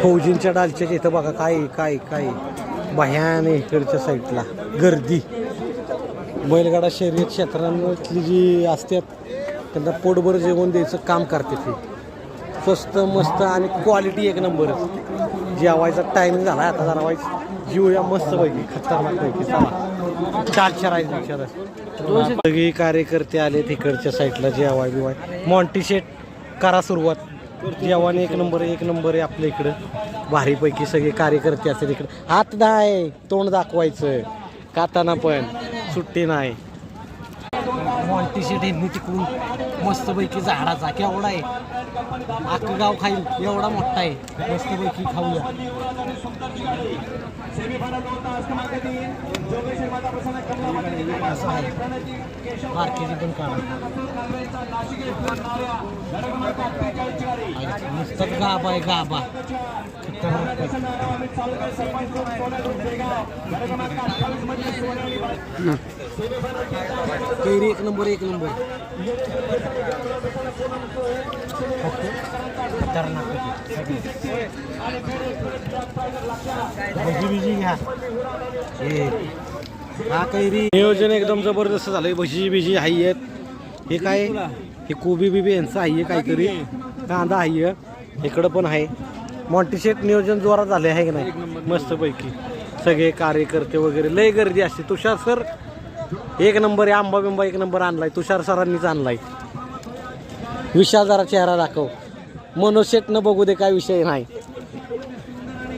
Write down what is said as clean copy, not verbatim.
फौजींच्या डालच्या इथं बघा काय काय काय भयान इकडच्या साईडला गर्दी. बैलगाडा शर्यत क्षेत्रांतली जी असतात त्यांना पोटभर जेवण द्यायचं काम करते ते. स्वस्त मस्त आणि क्वालिटी एक नंबरच. जेवायचा टाईम झाला आता जरा वाईच जीवया मस्तपैकी खतरनाकपैकी. चला चारशे राहायचं. सगळी कार्यकर्ते आले तिकडच्या साईडला जेवाय बिवाय. मॉन्टी शेट करा सुरुवात. जेवण एक नंबर एक नंबर आहे आपल्या इकडं. भारीपैकी सगळे कार्यकर्ते असतात इकडं. हात नाही तोंड दाखवायचं खाताना पण सुट्टी नाही. मॉन्टी शेट यांनी तिकडून मस्तपैकी झाडाचा केवढा आहे अख्खं गाव खाईल एवढा मोठा आहे. मस्तपैकी खाऊया. असं आहे मार्केटिंग पण काढा. नुसतं गाभा आहे गाभा. कैरी एक नंबर एक नंबर. भजी बिजी घ्या. हा कैरी नियोजन एकदम जबरदस्त झालंय. भजी बिजी हाई आहेत. हे काय हे कोबी बिबी यांचं आहे काहीतरी. कांदा आहे इकडं पण आहे. मॉन्टी शेट नियोजन जोरात झाले आहे की नाही मस्तपैकी. सगळे कार्यकर्ते वगैरे लय गर्दी असते. तुषार सर एक नंबर आहे. आंबा बिंबा एक नंबर आणलाय तुषार सरांनीच आणलाय. विशाल जरा चेहरा दाखव. मनोज शेट न बघू दे काय विषय नाही.